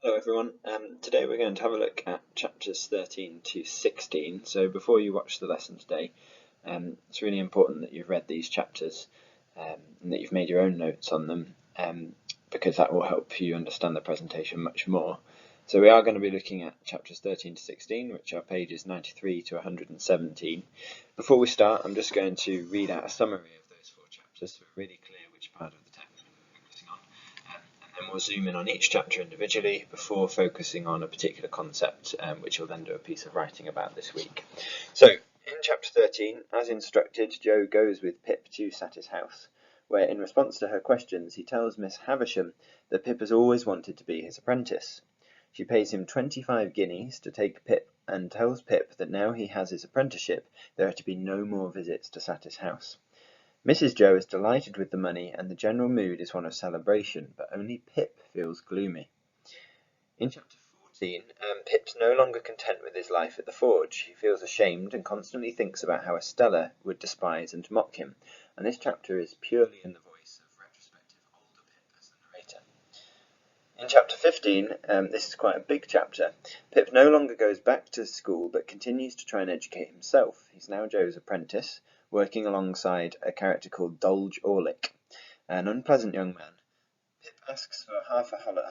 Hello everyone. Today we're going to have a look at chapters 13 to 16. So before you watch the lesson today, it's really important that you've read these chapters and that you've made your own notes on them, because that will help you understand the presentation much more. So we are going to be looking at chapters 13 to 16, which are pages 93 to 117. Before we start, I'm just going to read out a summary of those four chapters so we're really clear which part of the text we're focusing on. And we'll zoom in on each chapter individually before focusing on a particular concept, which we'll then do a piece of writing about this week. So, in chapter 13, as instructed, Joe goes with Pip to Satis house, where in response to her questions he tells Miss Havisham that Pip has always wanted to be his apprentice. She pays him 25 guineas to take Pip and tells Pip that now he has his apprenticeship there are to be no more visits to Satis house. Mrs. Joe is delighted with the money and the general mood is one of celebration, but only Pip feels gloomy. In chapter 14, Pip's no longer content with his life at the forge. He feels ashamed and constantly thinks about how Estella would despise and mock him, and this chapter is purely in the voice of retrospective older Pip as the narrator. In chapter 15, this is quite a big chapter. Pip no longer goes back to school but continues to try and educate himself. He's now Joe's apprentice, working alongside a character called Dolge Orlick, an unpleasant young man. Pip asks for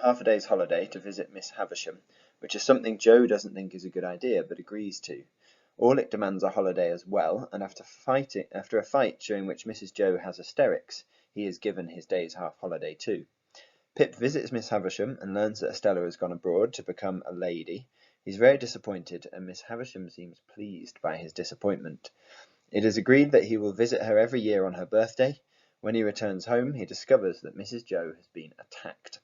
half a day's holiday to visit Miss Havisham, which is something Joe doesn't think is a good idea but agrees to. Orlick demands a holiday as well, and after a fight during which Mrs. Joe has hysterics, he is given his day's half holiday too. Pip visits Miss Havisham and learns that Estella has gone abroad to become a lady. He's very disappointed, and Miss Havisham seems pleased by his disappointment. It is agreed that he will visit her every year on her birthday. When he returns home, he discovers that Mrs. Joe has been attacked.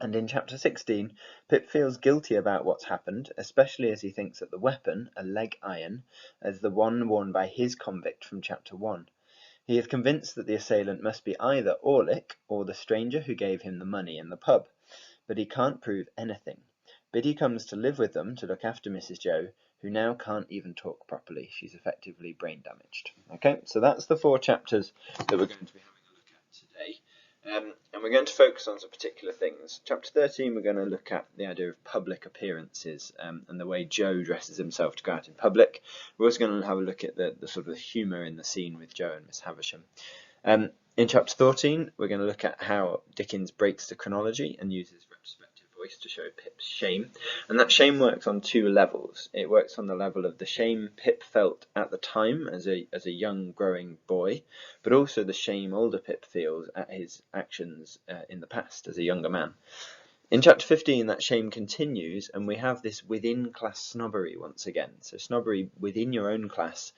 And in chapter 16, Pip feels guilty about what's happened, especially as he thinks that the weapon, a leg iron, is the one worn by his convict from chapter 1. He is convinced that the assailant must be either Orlick or the stranger who gave him the money in the pub, but he can't prove anything. Biddy comes to live with them to look after Mrs. Joe, who now can't even talk properly. She's effectively brain damaged. Okay, so that's the four chapters that we're going to be having a look at today. And we're going to focus on some particular things. Chapter 13, we're going to look at the idea of public appearances and the way Joe dresses himself to go out in public. We're also going to have a look at the sort of humour in the scene with Joe and Miss Havisham. In chapter 14, we're going to look at how Dickens breaks the chronology and uses retrospective voice to show Pip's shame. And that shame works on two levels. It works on the level of the shame Pip felt at the time as a young growing boy, but also the shame older Pip feels at his actions in the past as a younger man. In chapter 15, that shame continues, and we have this within-class snobbery once again. So snobbery within your own class.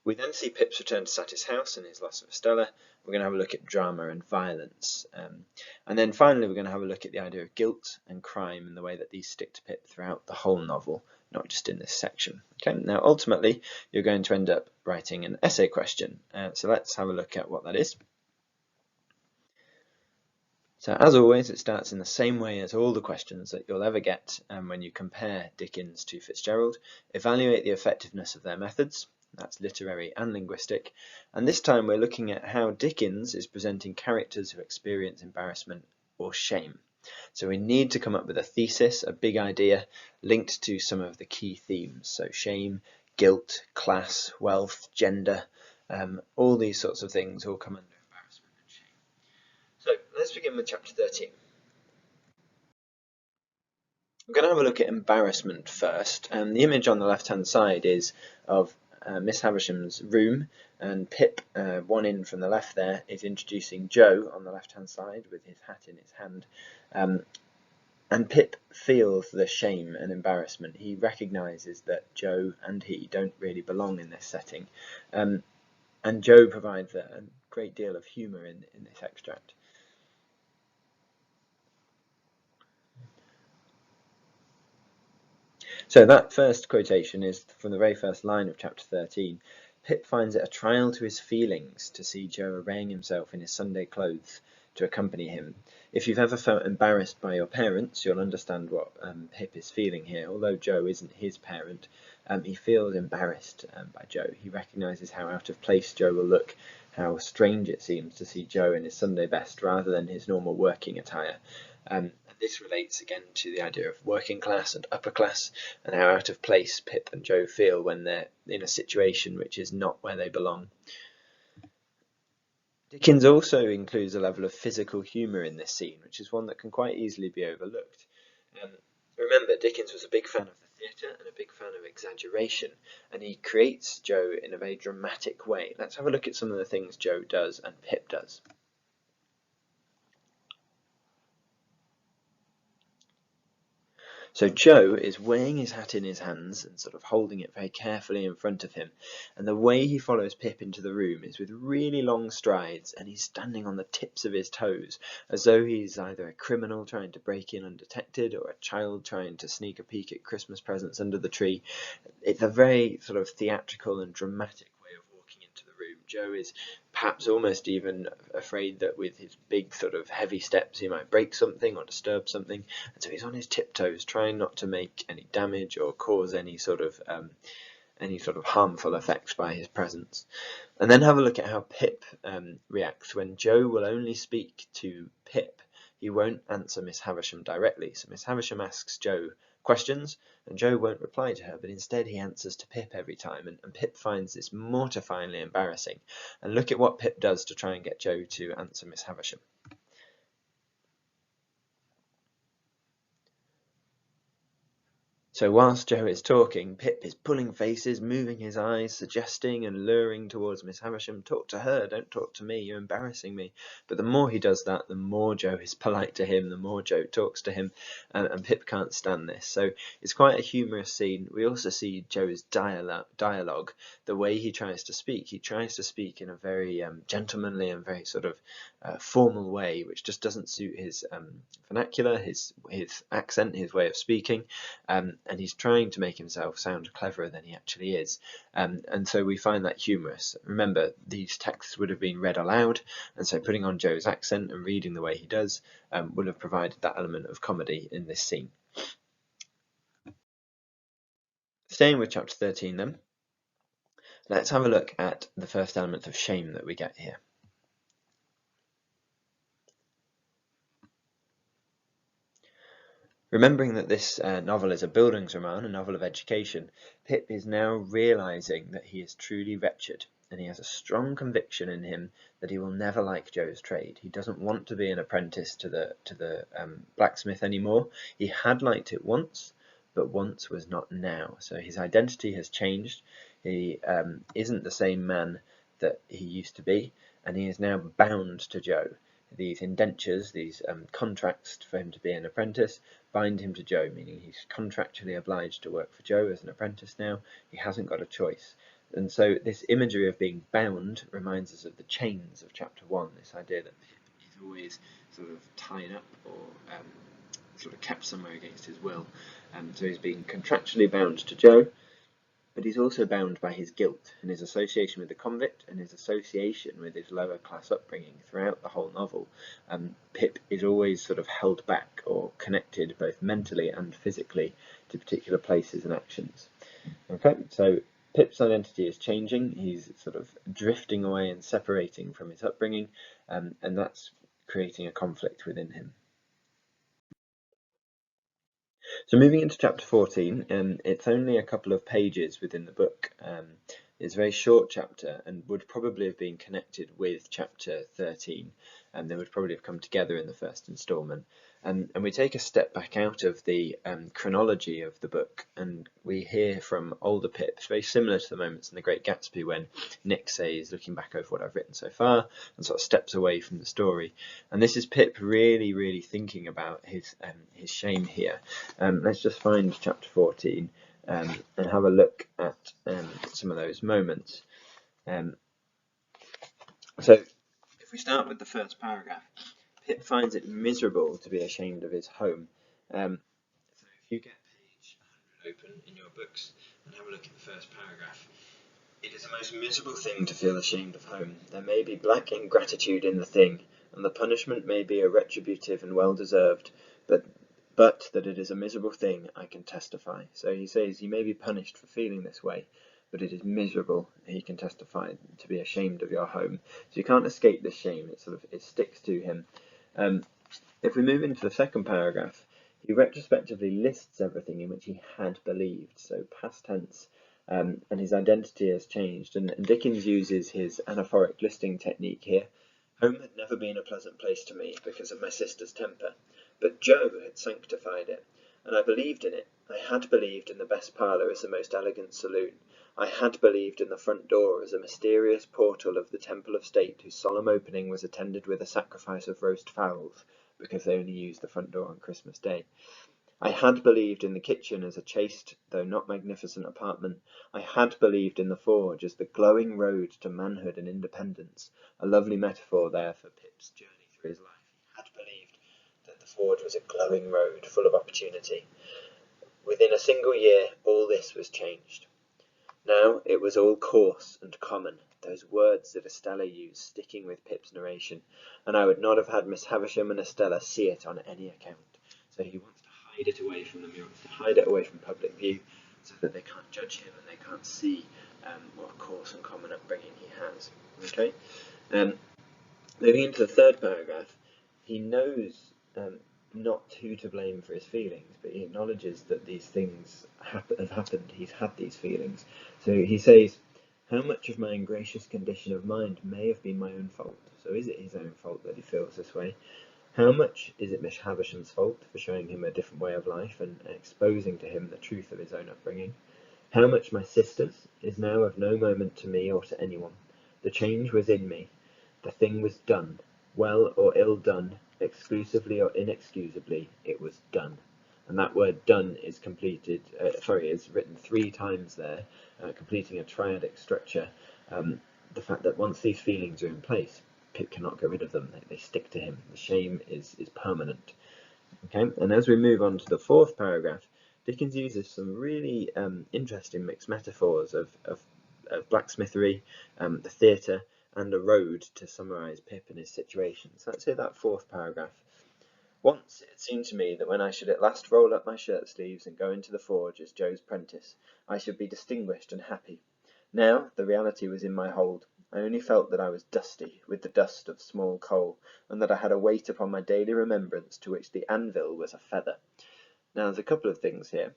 We then see Pip's return to Satis house and his loss of Estella. We're going to have a look at drama and violence. And then finally, we're going to have a look at the idea of guilt and crime and the way that these stick to Pip throughout the whole novel, not just in this section. Okay. Now, ultimately, you're going to end up writing an essay question. So let's have a look at what that is. So as always, it starts in the same way as all the questions that you'll ever get when you compare Dickens to Fitzgerald. Evaluate the effectiveness of their methods. That's literary and linguistic. And this time we're looking at how Dickens is presenting characters who experience embarrassment or shame. So we need to come up with a thesis, a big idea, linked to some of the key themes. So shame, guilt, class, wealth, gender, all these sorts of things all come under embarrassment and shame. So let's begin with chapter 13. We're going to have a look at embarrassment first. The image on the left-hand side is of Miss Havisham's room, and Pip, one in from the left there, is introducing Joe on the left-hand side with his hat in his hand. And Pip feels the shame and embarrassment. He recognises that Joe and he don't really belong in this setting. And Joe provides a great deal of humour in this extract. So that first quotation is from the very first line of chapter 13. Pip finds it a trial to his feelings to see Joe arraying himself in his Sunday clothes to accompany him. If you've ever felt embarrassed by your parents, you'll understand what Pip is feeling here. Although Joe isn't his parent, he feels embarrassed by Joe. He recognises how out of place Joe will look how strange it seems to see Joe in his Sunday best rather than his normal working attire. And this relates again to the idea of working class and upper class, and how out of place Pip and Joe feel when they're in a situation which is not where they belong. Dickens also includes a level of physical humour in this scene, which is one that can quite easily be overlooked. Remember, Dickens was a big fan of the theatre and a big fan of exaggeration, and he creates Joe in a very dramatic way. Let's have a look at some of the things Joe does and Pip does. So Joe is weighing his hat in his hands and sort of holding it very carefully in front of him, and the way he follows Pip into the room is with really long strides, and he's standing on the tips of his toes, as though he's either a criminal trying to break in undetected or a child trying to sneak a peek at Christmas presents under the tree. It's a very sort of theatrical and dramatic way of walking into the room. Joe is perhaps almost even afraid that with his big sort of heavy steps he might break something or disturb something, and so he's on his tiptoes trying not to make any damage or cause any sort of harmful effects by his presence. And then have a look at how Pip reacts when Joe will only speak to Pip. He won't answer Miss Havisham directly, so Miss Havisham asks Joe questions, and Joe won't reply to her, but instead he answers to Pip every time, and Pip finds this mortifyingly embarrassing. And look at what Pip does to try and get Joe to answer Miss Havisham. So whilst Joe is talking, Pip is pulling faces, moving his eyes, suggesting and luring towards Miss Havisham. Talk to her, don't talk to me, you're embarrassing me. But the more he does that, the more Joe is polite to him, the more Joe talks to him, and Pip can't stand this. So it's quite a humorous scene. We also see Joe's dialogue, the way he tries to speak. He tries to speak in a very gentlemanly and very sort of formal way, which just doesn't suit his vernacular, his accent, his way of speaking. And he's trying to make himself sound cleverer than he actually is. And so we find that humorous. Remember, these texts would have been read aloud, and so putting on Joe's accent and reading the way he does would have provided that element of comedy in this scene. Staying with chapter 13 then, let's have a look at the first element of shame that we get here. Remembering that this novel is a Bildungsroman, a novel of education, Pip is now realising that he is truly wretched, and he has a strong conviction in him that he will never like Joe's trade. He doesn't want to be an apprentice to the blacksmith anymore. He had liked it once, but once was not now. So his identity has changed. He isn't the same man that he used to be, and he is now bound to Joe. These indentures, these contracts for him to be an apprentice, bind him to Joe, meaning he's contractually obliged to work for Joe as an apprentice now. He hasn't got a choice. And so this imagery of being bound reminds us of the chains of chapter 1, this idea that Pip is always sort of tied up or sort of kept somewhere against his will. So he's being contractually bound to Joe, but he's also bound by his guilt and his association with the convict and his association with his lower class upbringing throughout the whole novel. Pip is always sort of held back or connected both mentally and physically to particular places and actions. Okay, so Pip's identity is changing. He's sort of drifting away and separating from his upbringing, and that's creating a conflict within him. So moving into chapter 14, it's only a couple of pages within the book. It's a very short chapter and would probably have been connected with chapter 13, and they would probably have come together in the first instalment. And we take a step back out of the chronology of the book, and we hear from older Pip, very similar to the moments in The Great Gatsby when Nick says, looking back over what I've written so far, and sort of steps away from the story. And this is Pip really thinking about his shame here. Let's just find chapter 14 and have a look at some of those moments. So if we start with the first paragraph, Pip finds it miserable to be ashamed of his home. So if you get page 100 open in your books and have a look at the first paragraph, it is a most miserable thing to feel ashamed of home. There may be black ingratitude in the thing, and the punishment may be a retributive and well-deserved, but that it is a miserable thing I can testify. So he says he may be punished for feeling this way, but it is miserable. He can testify to be ashamed of your home. So you can't escape this shame. It sticks to him. If we move into the second paragraph, he retrospectively lists everything in which he had believed, so past tense, and his identity has changed. And Dickens uses his anaphoric listing technique here. Home had never been a pleasant place to me because of my sister's temper, but Joe had sanctified it, and I believed in it. I had believed in the best parlour as the most elegant saloon. I had believed in the front door as a mysterious portal of the temple of state whose solemn opening was attended with a sacrifice of roast fowls, because they only used the front door on Christmas Day. I had believed in the kitchen as a chaste, though not magnificent apartment. I had believed in the forge as the glowing road to manhood and independence, a lovely metaphor there for Pip's journey through his life. He had believed that the forge was a glowing road full of opportunity. Within a single year, all this was changed. Now it was all coarse and common, those words that Estella used sticking with Pip's narration, and I would not have had Miss Havisham and Estella see it on any account. So he wants to hide it away from them, he wants to hide it away from public view, so that they can't judge him and they can't see what coarse and common upbringing he has. Okay. Moving into the third paragraph, he knows not who to blame for his feelings, but he acknowledges that these things have happened. He's had these feelings. So he says, how much of my ingracious condition of mind may have been my own fault? So is it his own fault that he feels this way? How much is it Miss Havisham's fault for showing him a different way of life and exposing to him the truth of his own upbringing? How much my sister's is now of no moment to me or to anyone. The change was in me. The thing was done. Well or ill done, exclusively or inexcusably, it was done. And that word done is is written 3 times there, completing a triadic structure. The fact that once these feelings are in place, Pip cannot get rid of them. They stick to him. The shame is permanent. Okay, and as we move on to the fourth paragraph, Dickens uses some really interesting mixed metaphors of blacksmithery, the theatre, and a road to summarise Pip and his situation. So let's say that fourth paragraph. Once it seemed to me that when I should at last roll up my shirt sleeves and go into the forge as Joe's prentice, I should be distinguished and happy. Now the reality was in my hold. I only felt that I was dusty with the dust of small coal, and that I had a weight upon my daily remembrance to which the anvil was a feather. Now there's a couple of things here.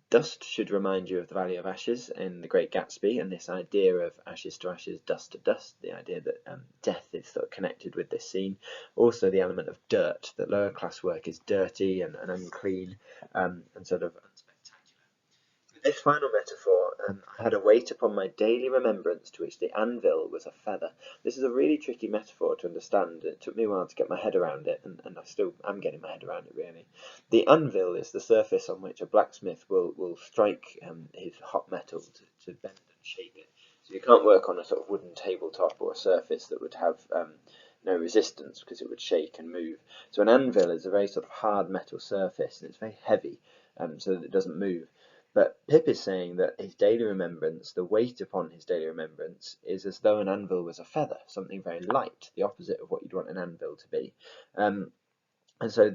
Dust should remind you of the Valley of Ashes in The Great Gatsby, and this idea of ashes to ashes, dust to dust, the idea that death is sort of connected with this scene. Also the element of dirt, that lower class work is dirty and unclean and sort of unspectacular. With this final metaphor, I had a weight upon my daily remembrance to which the anvil was a feather. This is a really tricky metaphor to understand. It took me a while to get my head around it, and I still am getting my head around it, really. The anvil is the surface on which a blacksmith will strike his hot metal to bend and shape it. So you can't work on a sort of wooden tabletop or a surface that would have no resistance, because it would shake and move. So an anvil is a very sort of hard metal surface, and it's very heavy, so that it doesn't move. But Pip is saying that his daily remembrance, the weight upon his daily remembrance, is as though an anvil was a feather, something very light, the opposite of what you'd want an anvil to be. And so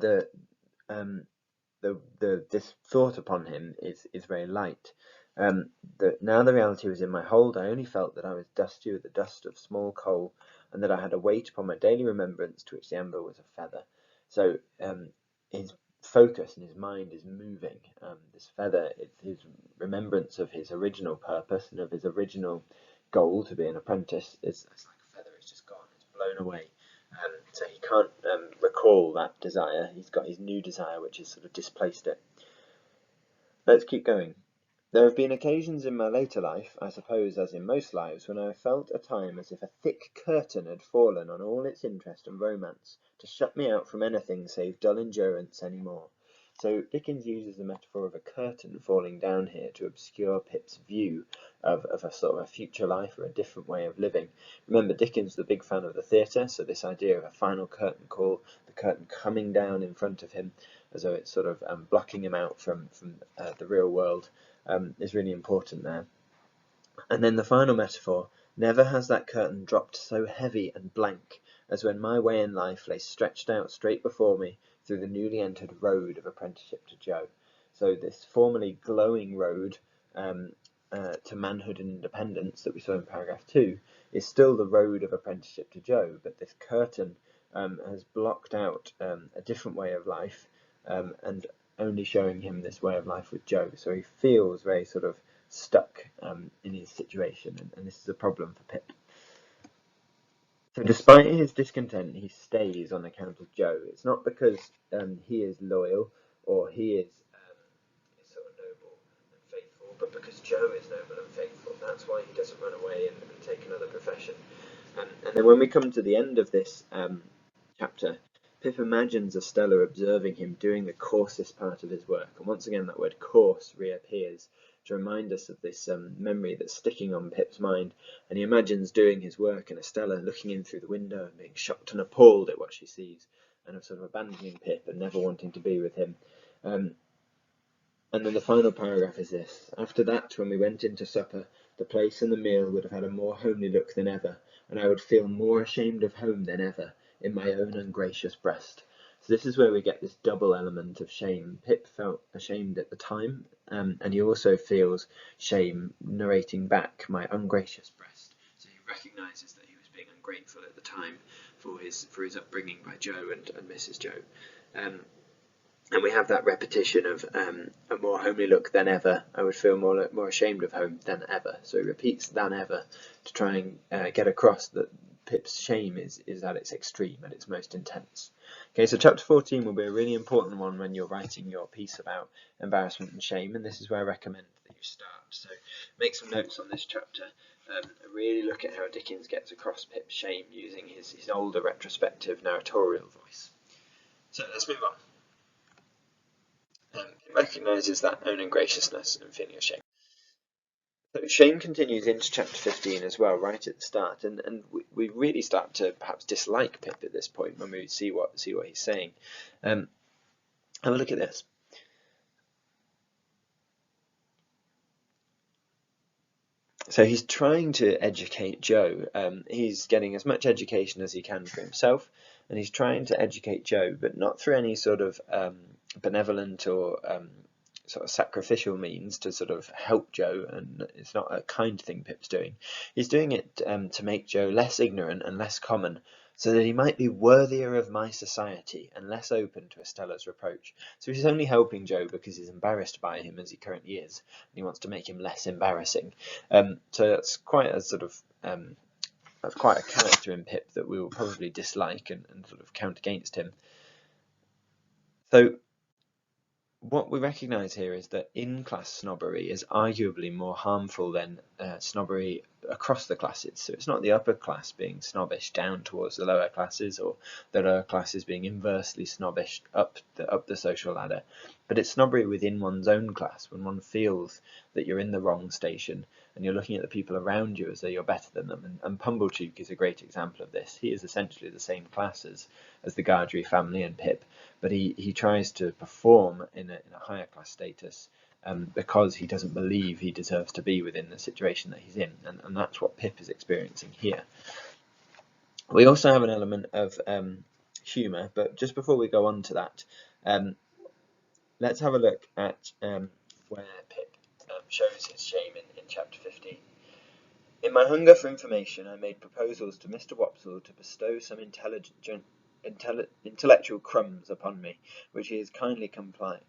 this thought upon him is very light. Now the reality was in my hold. I only felt that I was dusty with the dust of small coal, and that I had a weight upon my daily remembrance to which the anvil was a feather. So his focus and his mind is moving. This feather, it's his remembrance of his original purpose and of his original goal to be an apprentice. It's like a feather, it's just gone, it's blown away. So he can't recall that desire. He's got his new desire, which has sort of displaced it. Let's keep going. There have been occasions in my later life, I suppose as in most lives, when I have felt at time as if a thick curtain had fallen on all its interest and romance, to shut me out from anything save dull endurance any more. So Dickens uses the metaphor of a curtain falling down here to obscure Pip's view of a sort of a future life or a different way of living. Remember, Dickens was a big fan of the theatre, so this idea of a final curtain call, the curtain coming down in front of him, as though it's sort of blocking him out from the real world, is really important there. And then the final metaphor, never has that curtain dropped so heavy and blank as when my way in life lay stretched out straight before me through the newly entered road of apprenticeship to Joe. So this formerly glowing road to manhood and independence that we saw in paragraph 2 is still the road of apprenticeship to Joe, but this curtain has blocked out a different way of life and only showing him this way of life with Joe. So he feels very sort of stuck in his situation, and this is a problem for Pip. So despite his discontent, he stays on account of Joe. It's not because he is loyal or he is sort of noble and faithful, but because Joe is noble and faithful. That's why he doesn't run away and take another profession. And then when we come to the end of this chapter, Pip imagines Estella observing him doing the coarsest part of his work. And once again, that word coarse reappears to remind us of this memory that's sticking on Pip's mind. And he imagines doing his work and Estella looking in through the window and being shocked and appalled at what she sees, and of sort of abandoning Pip and never wanting to be with him. And then the final paragraph is this: after that, when we went into supper, the place and the meal would have had a more homely look than ever, and I would feel more ashamed of home than ever in my own ungracious breast. So this is where we get this double element of shame. Pip felt ashamed at the time, and he also feels shame narrating back my ungracious breast. So he recognises that he was being ungrateful at the time for his upbringing by Joe and Mrs. Joe. And we have that repetition of a more homely look than ever. I would feel more ashamed of home than ever. So he repeats than ever to try and get across that Pip's shame is at its extreme, at its most intense. Okay, so chapter 14 will be a really important one when you're writing your piece about embarrassment and shame, and this is where I recommend that you start. So make some notes on this chapter. Really look at how Dickens gets across Pip's shame using his older retrospective narratorial voice. So let's move on. It recognises that own ungraciousness and feeling of shame. So shame continues into chapter 15 as well, right at the start, and we really start to perhaps dislike Pip at this point when we see what he's saying. Have a look at this. So he's trying to educate Joe. He's getting as much education as he can for himself, and he's trying to educate Joe, but not through any sort of benevolent or sort of sacrificial means to sort of help Joe, and it's not a kind thing Pip's doing. He's doing it to make Joe less ignorant and less common, so that he might be worthier of my society and less open to Estella's reproach. So he's only helping Joe because he's embarrassed by him as he currently is, and he wants to make him less embarrassing. So that's quite a sort of that's quite a character in Pip that we will probably dislike and sort of count against him. So what we recognise here is that in-class snobbery is arguably more harmful than snobbery across the classes. So it's not the upper class being snobbish down towards the lower classes, or the lower classes being inversely snobbish up the social ladder, but it's snobbery within one's own class, when one feels that you're in the wrong station and you're looking at the people around you as though you're better than them. And Pumblechook is a great example of this. He is essentially the same class as the Gardry family and Pip, but he tries to perform in a higher class status because he doesn't believe he deserves to be within the situation that he's in, and that's what Pip is experiencing here. We also have an element of humour, but just before we go on to that, let's have a look at where Pip shows his shame in chapter 15. In my hunger for information, I made proposals to Mr. Wopsle to bestow some intellectual crumbs upon me, which he has kindly complied.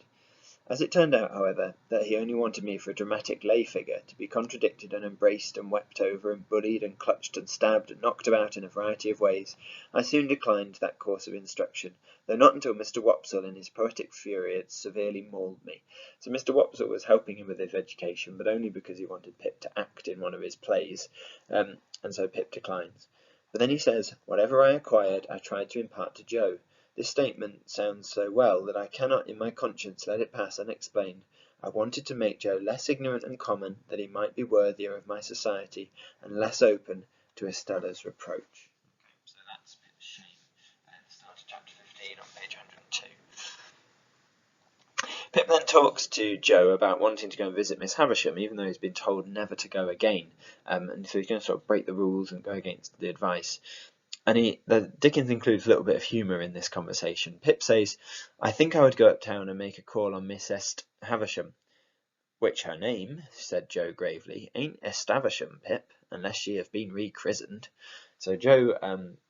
As it turned out, however, that he only wanted me for a dramatic lay figure, to be contradicted and embraced and wept over and bullied and clutched and stabbed and knocked about in a variety of ways, I soon declined that course of instruction, though not until Mr. Wopsle in his poetic fury had severely mauled me. So Mr. Wopsle was helping him with his education, but only because he wanted Pip to act in one of his plays, and so Pip declines. But then he says, whatever I acquired, I tried to impart to Joe. This statement sounds so well that I cannot in my conscience let it pass unexplained. I wanted to make Joe less ignorant and common, that he might be worthier of my society, and less open to Estella's reproach. Okay, so that's Pip's shame at the start of chapter 15 on page 102. Pip then talks to Joe about wanting to go and visit Miss Havisham, even though he's been told never to go again. And so he's going to sort of break the rules and go against the advice. And Dickens includes a little bit of humour in this conversation. Pip says, I think I would go uptown and make a call on Miss Havisham. "Which her name," said Joe gravely, "ain't Havisham, Pip, unless she have been rechristened." So Joe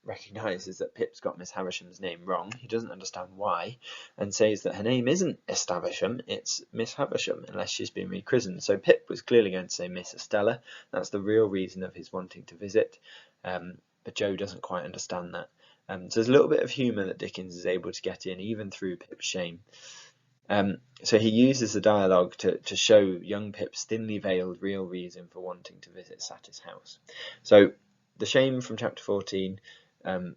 recognises that Pip's got Miss Havisham's name wrong. He doesn't understand why, and says that her name isn't Havisham, it's Miss Havisham, unless she's been rechristened. So Pip was clearly going to say Miss Estella. That's the real reason of his wanting to visit, but Joe doesn't quite understand that. So there's a little bit of humour that Dickens is able to get in, even through Pip's shame. So he uses the dialogue to show young Pip's thinly veiled real reason for wanting to visit Satis house. So the shame from chapter 14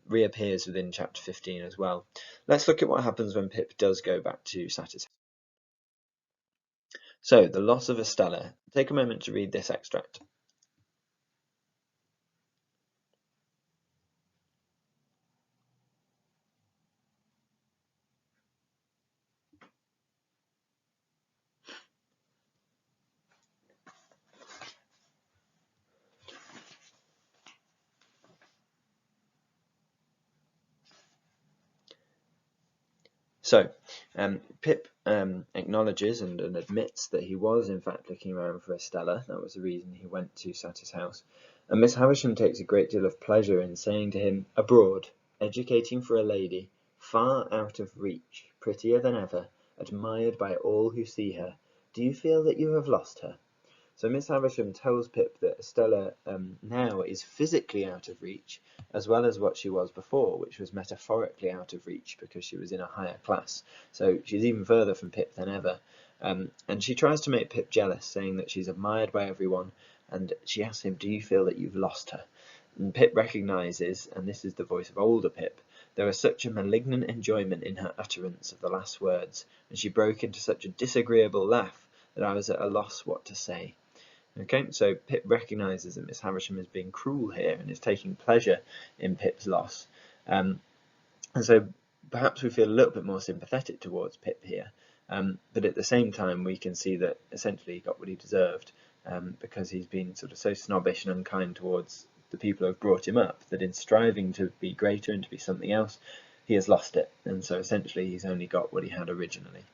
reappears within chapter 15 as well. Let's look at what happens when Pip does go back to Satis house. So, the loss of Estella. Take a moment to read this extract. So, Pip acknowledges and admits that he was in fact looking around for Estella. That was the reason he went to Satis house. And Miss Havisham takes a great deal of pleasure in saying to him, "Abroad, educating for a lady, far out of reach, prettier than ever, admired by all who see her. Do you feel that you have lost her?" So Miss Havisham tells Pip that Estella now is physically out of reach, as well as what she was before, which was metaphorically out of reach because she was in a higher class. So she's even further from Pip than ever. And she tries to make Pip jealous, saying that she's admired by everyone, and she asks him, "Do you feel that you've lost her?" And Pip recognises, and this is the voice of older Pip, there was such a malignant enjoyment in her utterance of the last words, and she broke into such a disagreeable laugh that I was at a loss what to say. Okay, so Pip recognises that Miss Havisham is being cruel here and is taking pleasure in Pip's loss. And so perhaps we feel a little bit more sympathetic towards Pip here. But at the same time, we can see that essentially he got what he deserved because he's been sort of so snobbish and unkind towards the people who have brought him up that in striving to be greater and to be something else, he has lost it. And so essentially he's only got what he had originally.